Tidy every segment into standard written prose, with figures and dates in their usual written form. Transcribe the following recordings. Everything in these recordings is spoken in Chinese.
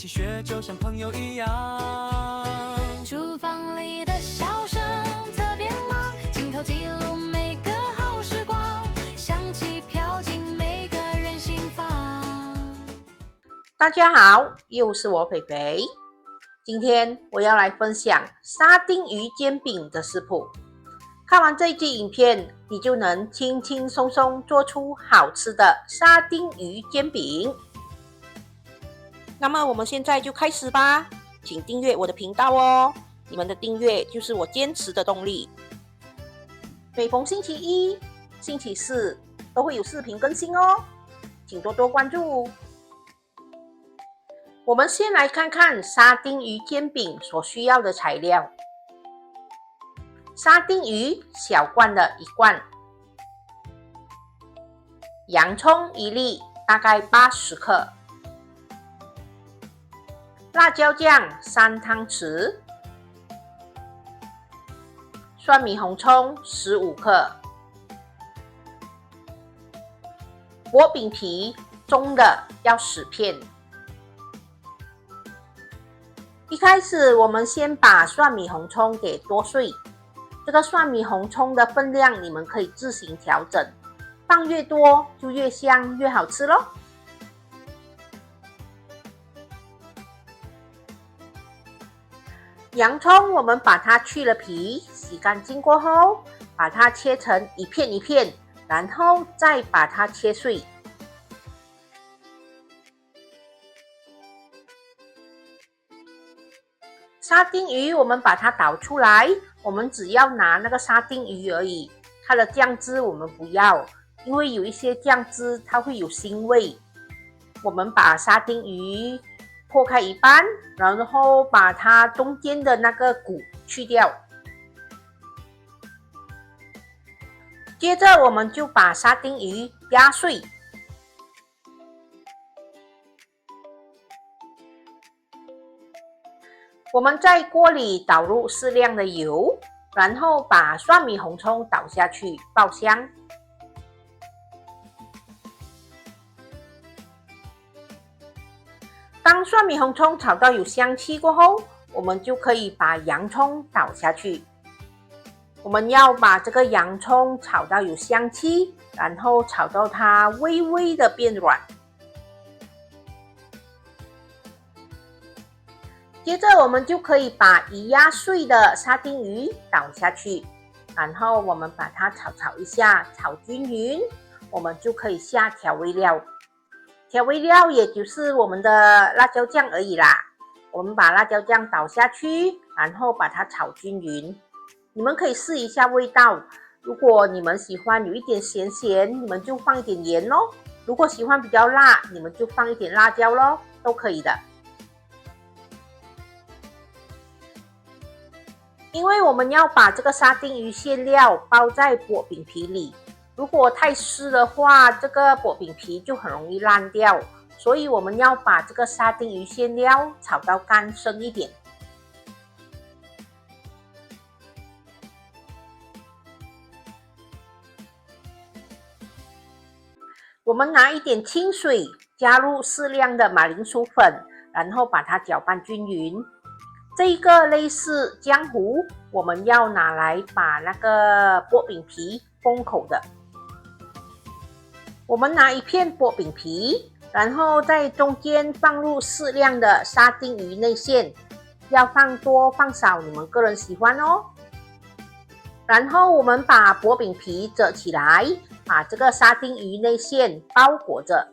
起学，就像朋友一样。厨房里的笑声特别忙，镜头记录每个好时光，香气飘进每个人心房。大家好，又是我肥肥。今天我要来分享沙丁鱼煎饼的食谱。看完这一支影片，你就能轻轻松松做出好吃的沙丁鱼煎饼。那么我们现在就开始吧，请订阅我的频道哦，你们的订阅就是我坚持的动力。每逢星期一、星期四都会有视频更新哦，请多多关注。我们先来看看沙丁鱼煎饼所需要的材料。沙丁鱼小罐的1罐，洋葱1粒，大概80克，辣椒酱3汤匙，蒜米红葱15克，薄饼皮中的要10片。一开始我们先把蒜米红葱给剁碎，这个蒜米红葱的分量你们可以自行调整，放越多就越香越好吃咯。洋葱我们把它去了皮，洗干净过后，把它切成一片一片，然后再把它切碎。沙丁鱼我们把它倒出来，我们只要拿那个沙丁鱼而已，它的酱汁我们不要，因为有一些酱汁它会有腥味。我们把沙丁鱼破开一半，然后把它中间的那个骨去掉。接着我们就把沙丁鱼压碎。我们在锅里倒入适量的油，然后把蒜米红葱倒下去爆香。当蒜米红葱炒到有香气过后，我们就可以把洋葱倒下去。我们要把这个洋葱炒到有香气，然后炒到它微微的变软。接着我们就可以把已压碎的沙丁鱼倒下去，然后我们把它炒一下，炒均匀，我们就可以下调味料。调味料也就是我们的辣椒酱而已啦。我们把辣椒酱倒下去，然后把它炒均匀。你们可以试一下味道，如果你们喜欢有一点咸咸，你们就放一点盐咯。如果喜欢比较辣，你们就放一点辣椒咯，都可以的。因为我们要把这个沙丁鱼馅料包在薄饼皮里，如果太湿的话，这个薄饼皮就很容易烂掉，所以我们要把这个沙丁鱼馅料炒到干生一点。我们拿一点清水，加入适量的马铃薯粉，然后把它搅拌均匀。这一个类似浆糊，我们要拿来把那个薄饼皮封口的。我们拿一片薄饼皮，然后在中间放入适量的沙丁鱼内馅，要放多放少你们个人喜欢哦。然后我们把薄饼皮折起来，把这个沙丁鱼内馅包裹着。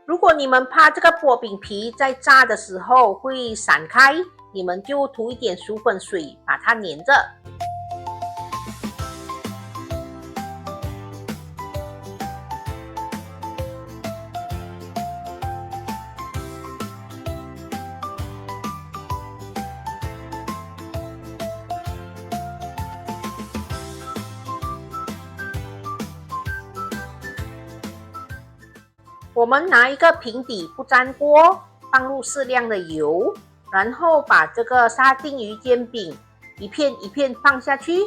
如果你们怕这个薄饼皮在炸的时候会散开，你们就涂一点薯粉水把它粘着。我们拿一个平底不粘锅，放入适量的油，然后把这个沙丁鱼煎饼一片一片放下去，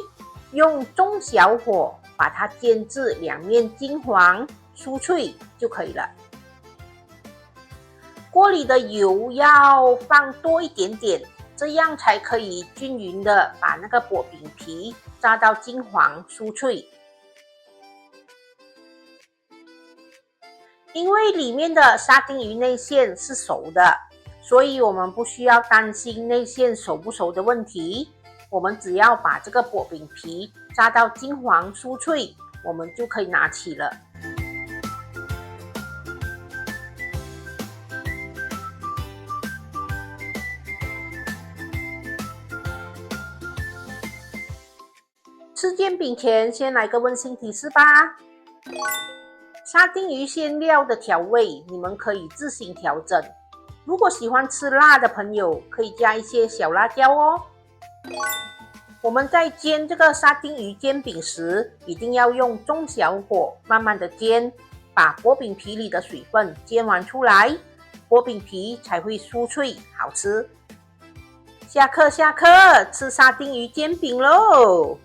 用中小火把它煎至两面金黄酥脆就可以了。锅里的油要放多一点点，这样才可以均匀的把那个薄饼皮炸到金黄酥脆。因为里面的沙丁鱼内馅是熟的，所以我们不需要担心内馅熟不熟的问题。我们只要把这个薄饼皮炸到金黄酥脆，我们就可以拿起了。吃煎饼前，先来个温馨提示吧。沙丁鱼馅料的调味，你们可以自行调整。如果喜欢吃辣的朋友，可以加一些小辣椒哦。我们在煎这个沙丁鱼煎饼时，一定要用中小火慢慢的煎，把薄饼皮里的水分煎完出来，薄饼皮才会酥脆好吃。下课，吃沙丁鱼煎饼喽！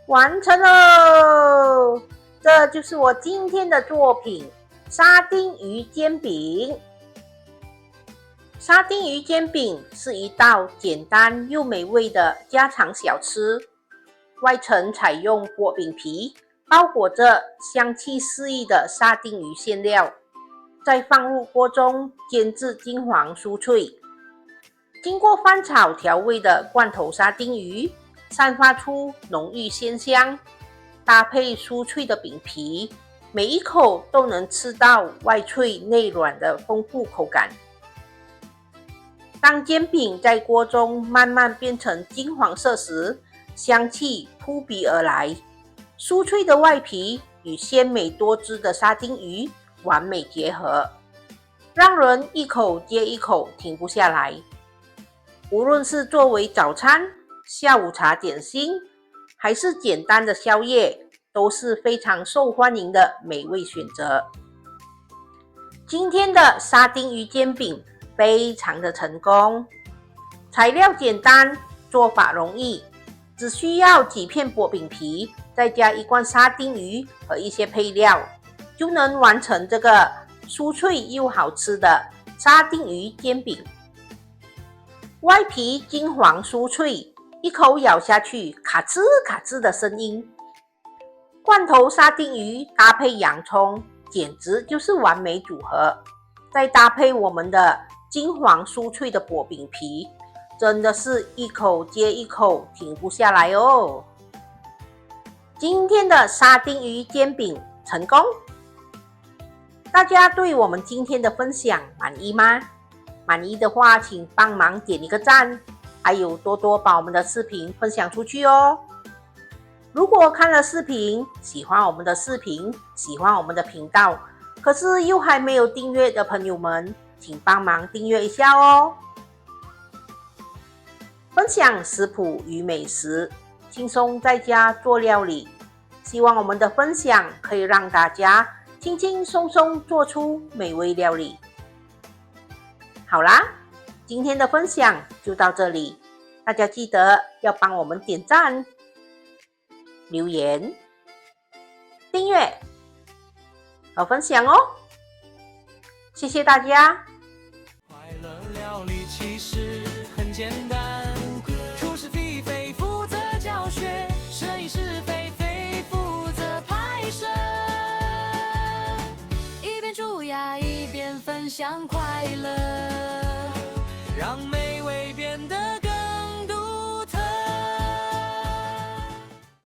完成喽！这就是我今天的作品——沙丁鱼煎饼。沙丁鱼煎饼是一道简单又美味的家常小吃，外层采用薄饼皮，包裹着香气四溢的沙丁鱼馅料，再放入锅中煎至金黄酥脆。经过翻炒调味的罐头沙丁鱼，散发出浓郁鲜香，搭配酥脆的饼皮，每一口都能吃到外脆内软的丰富口感。当煎饼在锅中慢慢变成金黄色时，香气扑鼻而来，酥脆的外皮与鲜美多汁的沙丁鱼完美结合，让人一口接一口停不下来。无论是作为早餐、下午茶点心，还是简单的宵夜，都是非常受欢迎的美味选择。今天的沙丁鱼煎饼非常的成功，材料简单，做法容易，只需要几片薄饼皮，再加一罐沙丁鱼和一些配料，就能完成这个酥脆又好吃的沙丁鱼煎饼。外皮金黄酥脆，一口咬下去，卡吱卡吱的声音。罐头沙丁鱼搭配洋葱，简直就是完美组合。再搭配我们的金黄酥脆的薄饼皮，真的是一口接一口停不下来哦。今天的沙丁鱼煎饼成功，大家对我们今天的分享满意吗？满意的话，请帮忙点一个赞，还有多多把我们的视频分享出去哦。如果看了视频，喜欢我们的视频，喜欢我们的频道，可是又还没有订阅的朋友们，请帮忙订阅一下哦。分享食谱与美食，轻松在家做料理，希望我们的分享可以让大家轻轻松松做出美味料理。好啦，今天的分享就到这里，大家记得要帮我们点赞、留言、订阅和分享哦，谢谢大家。快乐料理其实很简单，厨师菲菲负责教学，摄影师菲菲负责拍摄，一边蛀牙一边分享快乐，让美味变得